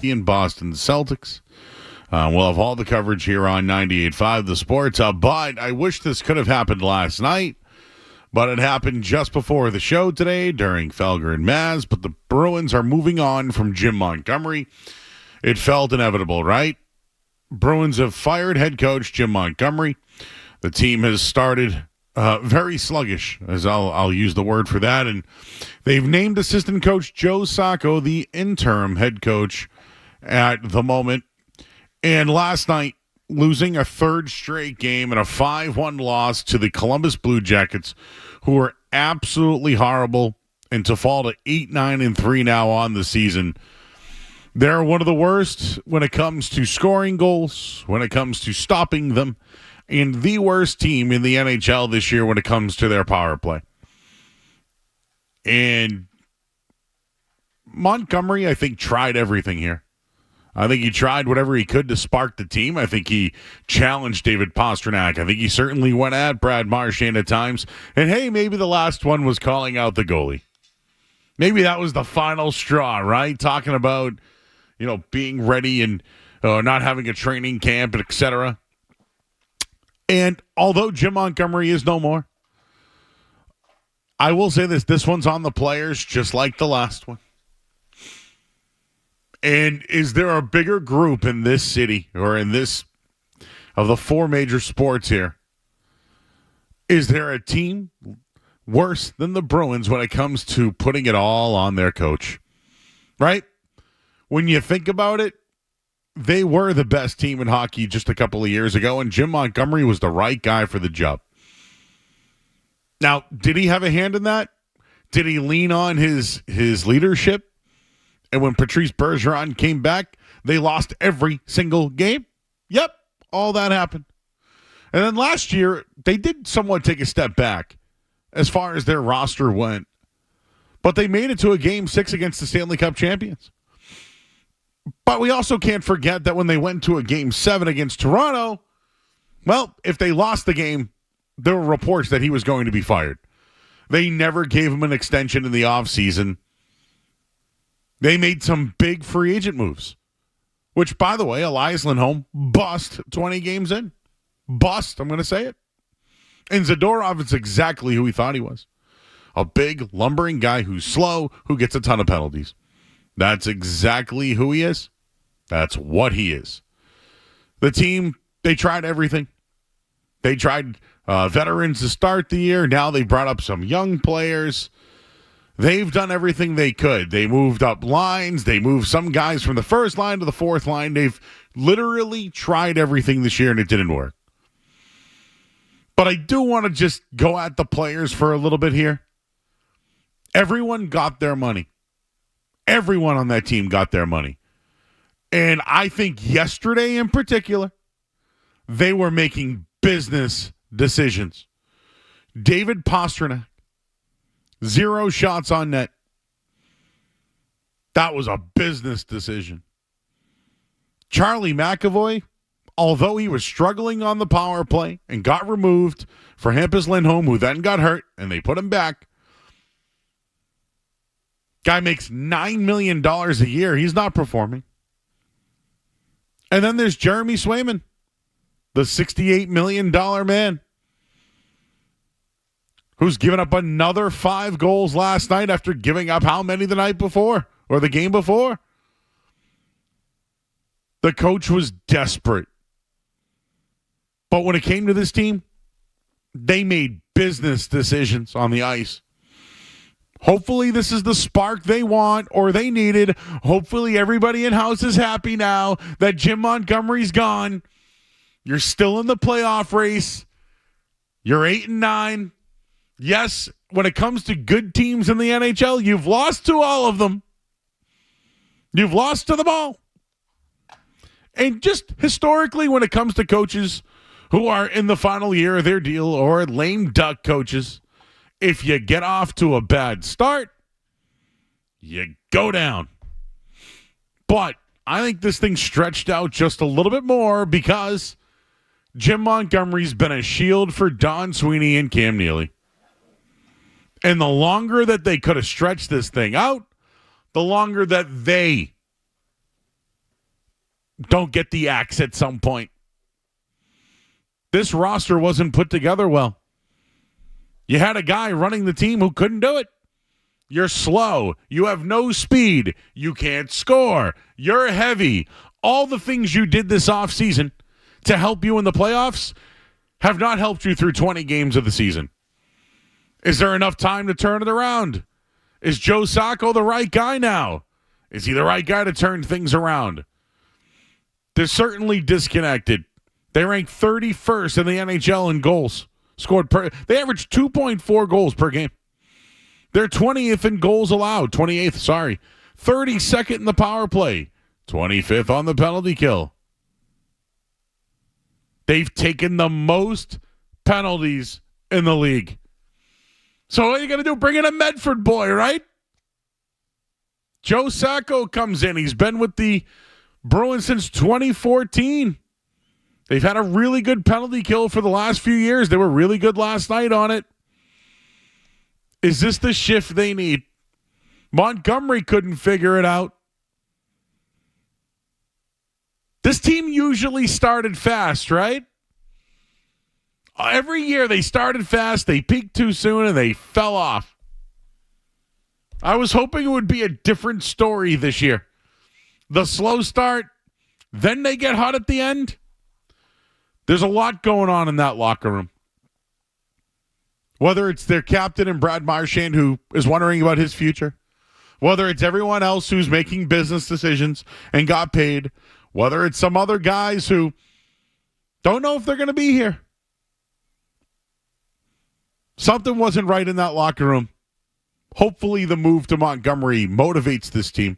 in Boston Celtics. We'll have all the coverage here on 98.5 The Sports. But I wish this could have happened last night. But it happened just before the show today during Felger and Maz. But the Bruins are moving on from Jim Montgomery. It felt inevitable, right? Bruins have fired head coach Jim Montgomery. The team has started very sluggish, as I'll use the word for that. And they've named assistant coach Joe Sacco the interim head coach at the moment. And last night, losing a third straight game and a 5-1 loss to the Columbus Blue Jackets, who are absolutely horrible, and to fall to 8-9-3 now on the season. They're one of the worst when it comes to scoring goals, when it comes to stopping them, and the worst team in the NHL this year when it comes to their power play. And Montgomery, I think, tried everything here. I think he tried whatever he could to spark the team. I think he challenged David Pastrnak. I think he certainly went at Brad Marchand at times. And hey, maybe the last one was calling out the goalie. Maybe that was the final straw, right? Talking about, being ready and not having a training camp, etc. And although Jim Montgomery is no more, I will say this one's on the players just like the last one. And is there a bigger group in this city or in this of the four major sports here? Is there a team worse than the Bruins when it comes to putting it all on their coach? Right? When you think about it, they were the best team in hockey just a couple of years ago, and Jim Montgomery was the right guy for the job. Now, did he have a hand in that? Did he lean on his leadership? And when Patrice Bergeron came back, they lost every single game? Yep, all that happened. And then last year, they did somewhat take a step back as far as their roster went. But they made it to a Game 6 against the Stanley Cup champions. But we also can't forget that when they went to a Game 7 against Toronto, well, if they lost the game, there were reports that he was going to be fired. They never gave him an extension in the offseason. They made some big free agent moves, which, by the way, Elias Lindholm bust 20 games in. Bust, I'm going to say it. And Zadorov is exactly who he thought he was. A big, lumbering guy who's slow, who gets a ton of penalties. That's exactly who he is. That's what he is. The team, they tried everything. They tried veterans to start the year. Now they brought up some young players. They've done everything they could. They moved up lines. They moved some guys from the first line to the fourth line. They've literally tried everything this year, and it didn't work. But I do want to just go at the players for a little bit here. Everyone got their money. Everyone on that team got their money. And I think yesterday in particular, they were making business decisions. David Pastrnak, 0 shots on net. That was a business decision. Charlie McAvoy, although he was struggling on the power play and got removed for Hampus Lindholm, who then got hurt, and they put him back. Guy makes $9 million a year. He's not performing. And then there's Jeremy Swayman, the $68 million man, who's given up another 5 goals last night after giving up how many the night before or the game before? The coach was desperate. But when it came to this team, they made business decisions on the ice. Hopefully this is the spark they want or they needed. Hopefully everybody in-house is happy now that Jim Montgomery's gone. You're still in the playoff race. You're 8-9. Yes, when it comes to good teams in the NHL, you've lost to all of them. You've lost to them all. And just historically, when it comes to coaches who are in the final year of their deal or lame duck coaches, if you get off to a bad start, you go down. But I think this thing stretched out just a little bit more because Jim Montgomery's been a shield for Don Sweeney and Cam Neely. And the longer that they could have stretched this thing out, the longer that they don't get the axe at some point. This roster wasn't put together well. You had a guy running the team who couldn't do it. You're slow. You have no speed. You can't score. You're heavy. All the things you did this offseason to help you in the playoffs have not helped you through 20 games of the season. Is there enough time to turn it around? Is Joe Sacco the right guy now? Is he the right guy to turn things around? They're certainly disconnected. They rank 31st in the NHL in goals scored per. They average 2.4 goals per game. They're 20th in goals allowed. 28th, sorry. 32nd in the power play. 25th on the penalty kill. They've taken the most penalties in the league. So what are you going to do? Bring in a Medford boy, right? Joe Sacco comes in. He's been with the Bruins since 2014. They've had a really good penalty kill for the last few years. They were really good last night on it. Is this the shift they need? Montgomery couldn't figure it out. This team usually started fast, right? Every year they started fast, they peaked too soon, and they fell off. I was hoping it would be a different story this year. The slow start, then they get hot at the end. There's a lot going on in that locker room. Whether it's their captain and Brad Marchand, who is wondering about his future, whether it's everyone else who's making business decisions and got paid, whether it's some other guys who don't know if they're going to be here. Something wasn't right in that locker room. Hopefully the move to Montgomery motivates this team,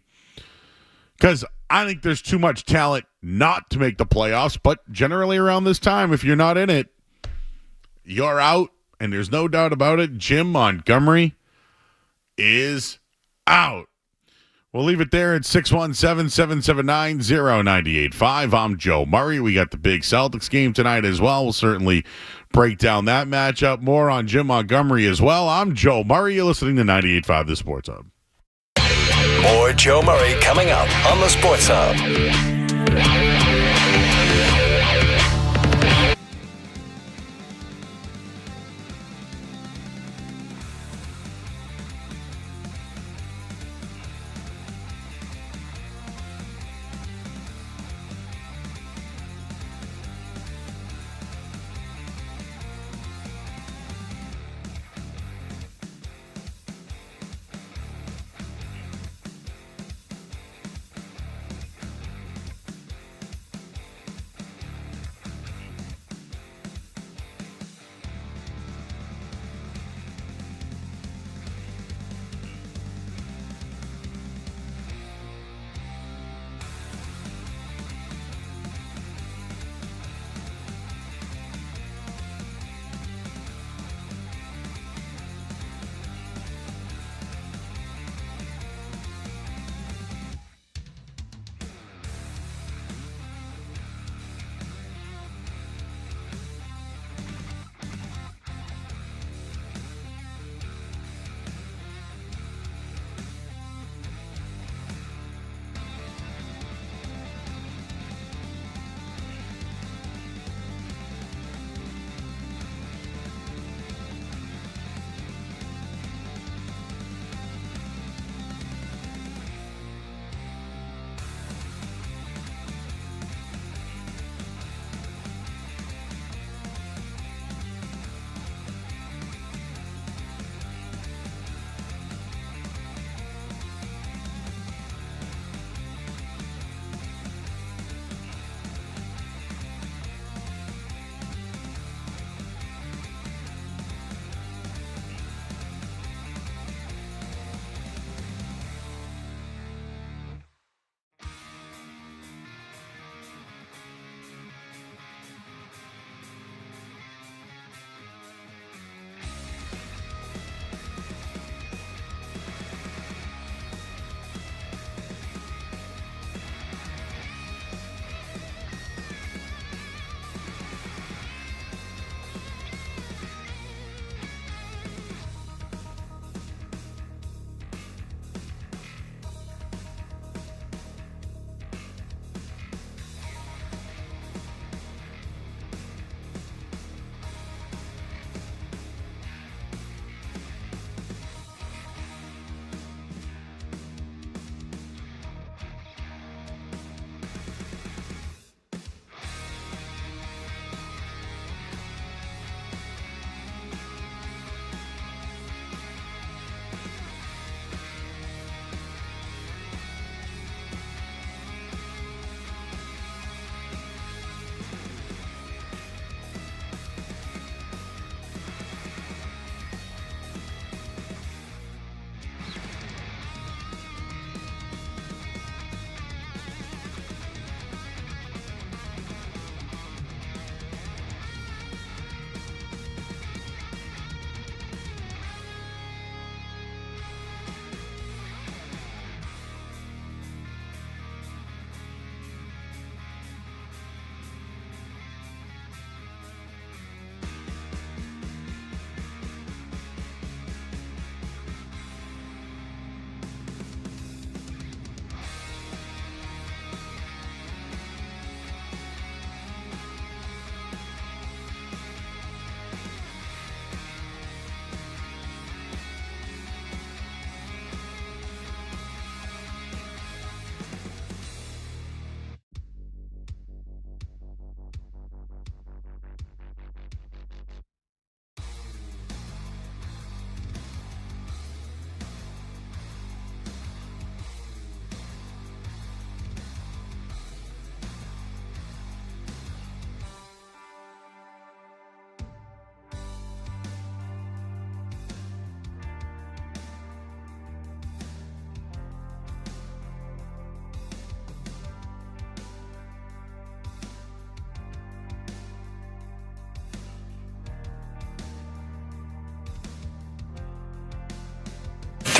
because I think there's too much talent not to make the playoffs, but generally around this time, if you're not in it, you're out, and there's no doubt about it. Jim Montgomery is out. We'll leave it there at 617-779-0985. I'm Joe Murray. We got the big Celtics game tonight as well. We'll certainly break down that matchup. More on Jim Montgomery as well. I'm Joe Murray. You're listening to 98.5 The Sports Hub. More Joe Murray coming up on the Sports Hub.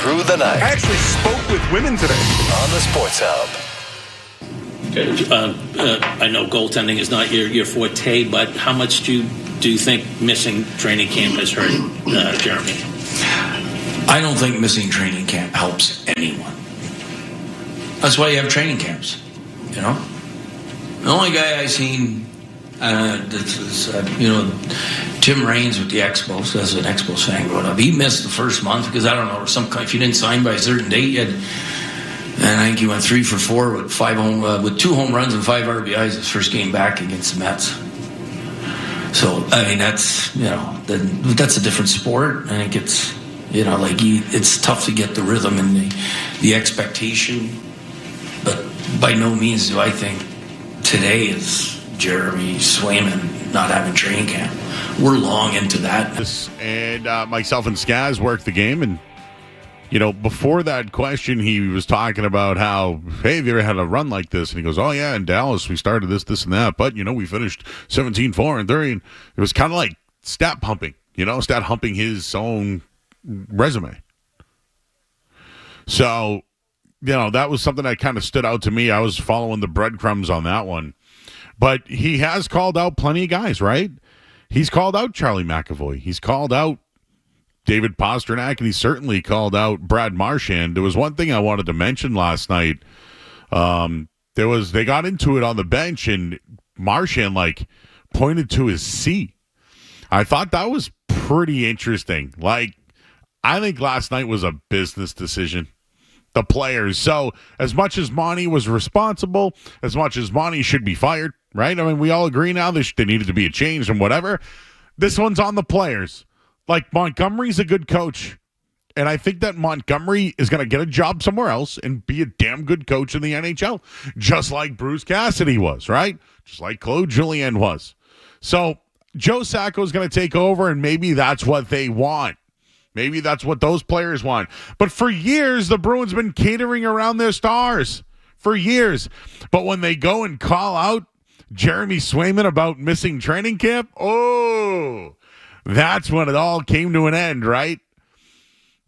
through the night. I actually spoke with women today. On the Sports Hub. I know goaltending is not your forte, but how much do you think missing training camp has hurt Jeremy? I don't think missing training camp helps anyone. That's why you have training camps, you know? The only guy I seen, Tim Raines with the Expos, as an Expos fan growing up. He missed the first month because, I don't know, if you didn't sign by a certain date, and I think he went 3 for 4 with 2 home runs and 5 RBIs his first game back against the Mets. So, I mean, that's a different sport. I think it's, it's tough to get the rhythm and the expectation. But by no means do I think today is Jeremy Swayman not having training camp. We're long into that. And myself and Skaz worked the game, and before that question, he was talking about how, hey, have you ever had a run like this? And he goes, oh, yeah, in Dallas, we started this, and that. But, we finished 17-4-30. And it was kind of like stat humping his own resume. So, that was something that kind of stood out to me. I was following the breadcrumbs on that one. But he has called out plenty of guys, right? He's called out Charlie McAvoy. He's called out David Pastrnak, and he certainly called out Brad Marchand. There was one thing I wanted to mention last night. They got into it on the bench, and Marchand pointed to his C. I thought that was pretty interesting. I think last night was a business decision. The players. So as much as Monty was responsible, as much as Monty should be fired, right? I mean, we all agree now there needed to be a change and whatever. This one's on the players. Montgomery's a good coach, and I think that Montgomery is going to get a job somewhere else and be a damn good coach in the NHL, just like Bruce Cassidy was, right? Just like Claude Julien was. So Joe Sacco is going to take over, and maybe that's what they want. Maybe that's what those players want. But for years, the Bruins been catering around their stars. For years. But when they go and call out Jeremy Swayman about missing training camp, that's when it all came to an end, right?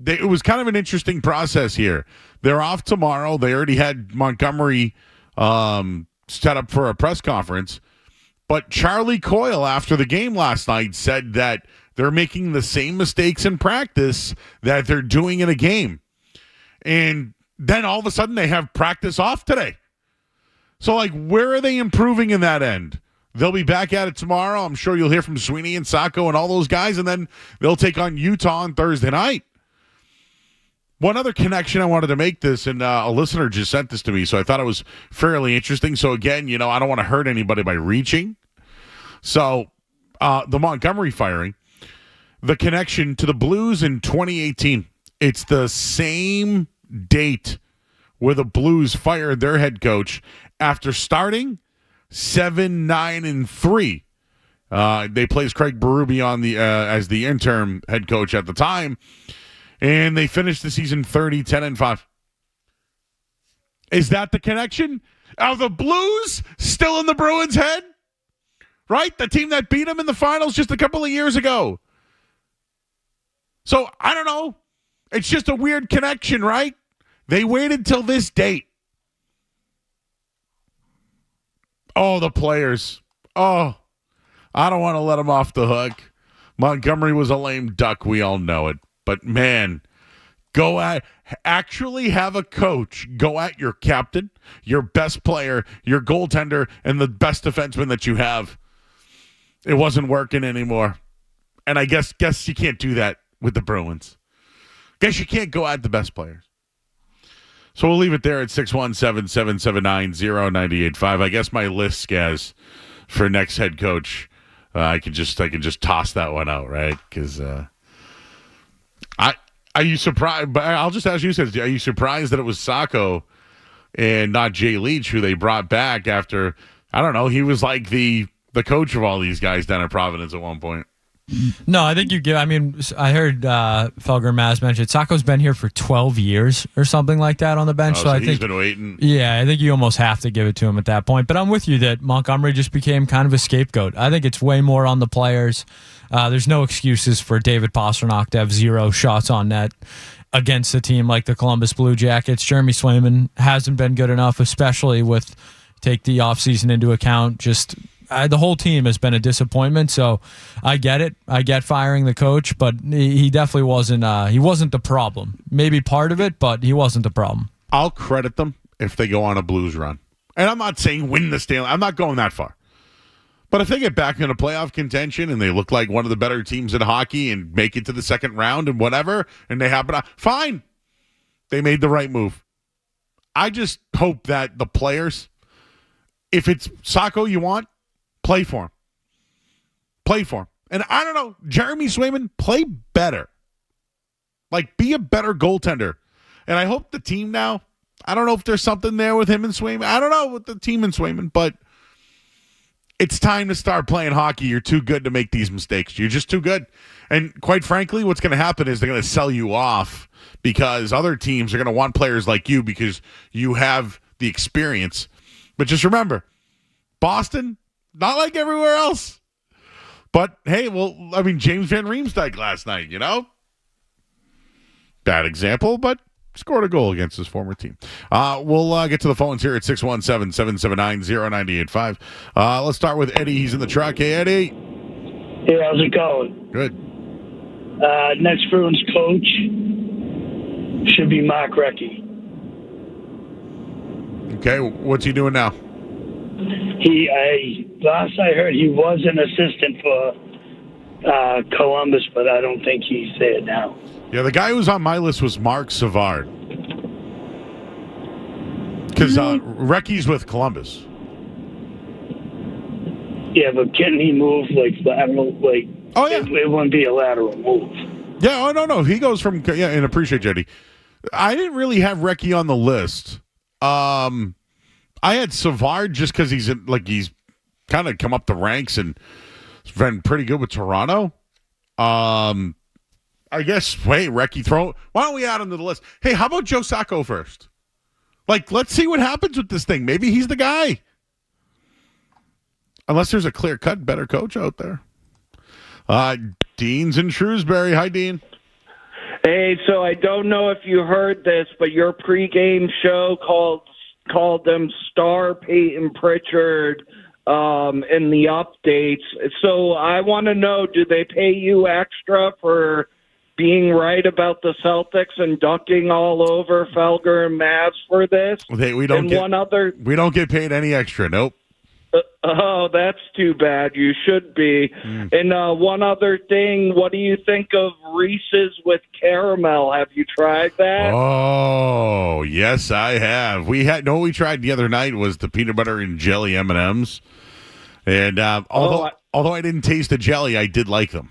It was kind of an interesting process here. They're off tomorrow. They already had Montgomery set up for a press conference. But Charlie Coyle, after the game last night, said that they're making the same mistakes in practice that they're doing in a game. And then all of a sudden they have practice off today. So, where are they improving in that end? They'll be back at it tomorrow. I'm sure you'll hear from Sweeney and Sacco and all those guys, and then they'll take on Utah on Thursday night. One other connection I wanted to make this, and a listener just sent this to me, so I thought it was fairly interesting. So, again, I don't want to hurt anybody by reaching. So, the Montgomery firing, the connection to the Blues in 2018. It's the same date where the Blues fired their head coach after starting 7-9-3. They placed Craig Berube on as the interim head coach at the time, and they finished the season 30-10-5. Is that the connection? Are the Blues still in the Bruins' head? Right? The team that beat them in the finals just a couple of years ago. So, I don't know. It's just a weird connection, right? They waited till this date. Oh, the players. Oh, I don't want to let them off the hook. Montgomery was a lame duck. We all know it. But, man, actually have a coach go at your captain, your best player, your goaltender, and the best defenseman that you have. It wasn't working anymore. And I guess you can't do that with the Bruins. Guess you can't go at the best players. So we'll leave it there at 617-779-0985. I guess my list, guys, for next head coach, I can just toss that one out, right? Because are you surprised? But I'll just ask you, are you surprised that it was Sacco and not Jay Leach who they brought back after? I don't know. He was like the coach of all these guys down at Providence at one point. No, I think you give. I mean, I heard Felger and Maz mention Sacco's been here for 12 years or something like that on the bench. So I he's think been waiting. Yeah, I think you almost have to give it to him at that point. But I'm with you that Montgomery just became kind of a scapegoat. I think it's way more on the players. There's no excuses for David Pastrnak to have 0 shots on net against a team like the Columbus Blue Jackets. Jeremy Swayman hasn't been good enough, especially with take the offseason into account. Just the whole team has been a disappointment. So I get it. I get firing the coach, but he definitely wasn't. He wasn't the problem. Maybe part of it, but he wasn't the problem. I'll credit them if they go on a Blues run. And I'm not saying win the Stanley. I'm not going that far. But if they get back into playoff contention and they look like one of the better teams in hockey and make it to the second round and whatever, and they happen to, fine. They made the right move. I just hope that the players, if it's Sacco you want, play for him. Play for him. And I don't know, Jeremy Swayman, play better. Like, be a better goaltender. And I hope the team now, I don't know if there's something there with him and Swayman. I don't know with the team and Swayman, but it's time to start playing hockey. You're too good to make these mistakes. You're just too good. And quite frankly, what's going to happen is they're going to sell you off because other teams are going to want players like you because you have the experience. But just remember, Boston, not like everywhere else. But, hey, well, I mean, James Van Riemsdyk last night, you know? Bad example, but scored a goal against his former team. We'll get to the phones here at 617-779-0985. Let's start with Eddie. He's in the truck. Hey, Eddie. Hey, how's it going? Good. Next Bruins coach should be Mark Recchi. Okay, what's he doing now? Last I heard, he was an assistant for Columbus, but I don't think he's there now. Yeah, the guy who was on my list was Mark Savard. Because Recchi's with Columbus. Yeah, but can he move like lateral? Like, oh yeah, it wouldn't be a lateral move. Yeah, oh no, he goes from and appreciate Jetty. I didn't really have Recchi on the list. I had Savard just because he's kind of come up the ranks and been pretty good with Toronto. I guess, hey, Recchi, why don't we add him to the list? Hey, how about Joe Sacco first? Like, let's see what happens with this thing. Maybe he's the guy. Unless there's a clear-cut better coach out there. Dean's in Shrewsbury. Hi, Dean. Hey, so I don't know if you heard this, but your pregame show called them Star Peyton Pritchard in the updates. So I want to know, do they pay you extra for being right about the Celtics and ducking all over Felger and Mavs for this? We don't get paid any extra. Nope. Oh, that's too bad. You should be. And one other thing, what do you think of Reese's with caramel? Have you tried that? Oh, yes, I have. We tried the other night was the peanut butter and jelly M&Ms. And although I didn't taste the jelly, I did like them.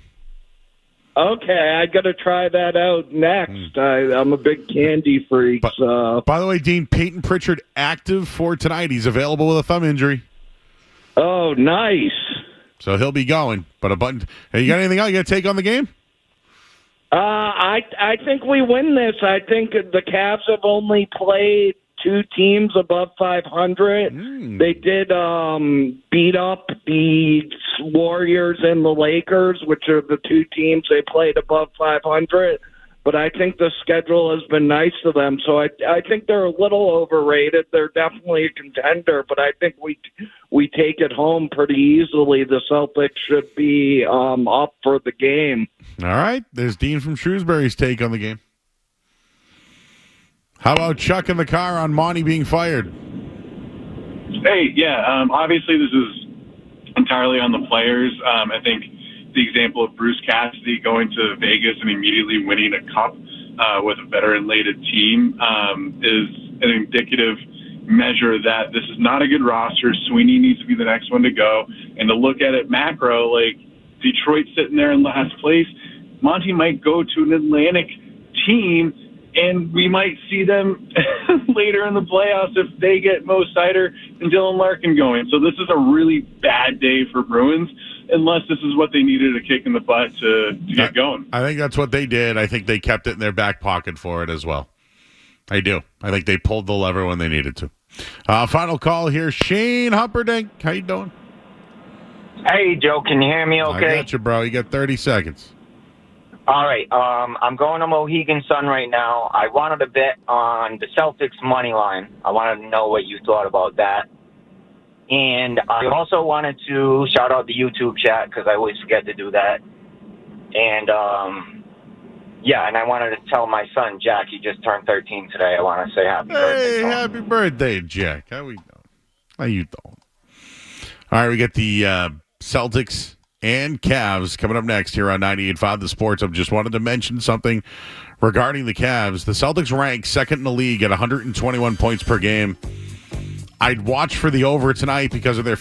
Okay, I got to try that out next. I'm a big candy freak. By the way, Dean, Peyton Pritchard active for tonight. He's available with a thumb injury. Oh, nice. So he'll be going. But hey, you got anything else you got to take on the game? I think we win this. I think the Cavs have only played 2 teams above 500. They did beat up the Warriors and the Lakers, which are the 2 teams they played above 500. But I think the schedule has been nice to them. So I think they're a little overrated. They're definitely a contender, but I think we take it home pretty easily. The Celtics should be up for the game. All right. There's Dean from Shrewsbury's take on the game. How about Chuck in the car on Monty being fired? Hey, yeah. Obviously, this is entirely on the players. I think the example of Bruce Cassidy going to Vegas and immediately winning a cup with a veteran-laden team is an indicative measure that this is not a good roster. Sweeney needs to be the next one to go. And to look at it macro, like Detroit sitting there in last place, Monty might go to an Atlantic team, and we might see them later in the playoffs if they get Mo Sider and Dylan Larkin going. So this is a really bad day for Bruins. unless this is what they needed, a kick in the butt to get going. I think that's what they did. I think they kept it in their back pocket for it as well. I do. I think they pulled the lever when they needed to. Final call here. Shane Humperdinck. How you doing? Hey, Joe. Can you hear me okay? I got you, bro. You got 30 seconds. All right. I'm going to Mohegan Sun right now. I wanted to bet on the Celtics money line. I wanted to know what you thought about that. And I also wanted to shout out the YouTube chat because I always forget to do that. And, and I wanted to tell my son, Jack, he just turned 13 today. I want to say happy birthday. Hey, happy birthday, Jack. How we doing? How you doing? All right, we get the Celtics and Cavs coming up next here on 98.5 The Sports. I just wanted to mention something regarding the Cavs. The Celtics rank second in the league at 121 points per game. I'd watch for the over tonight because of their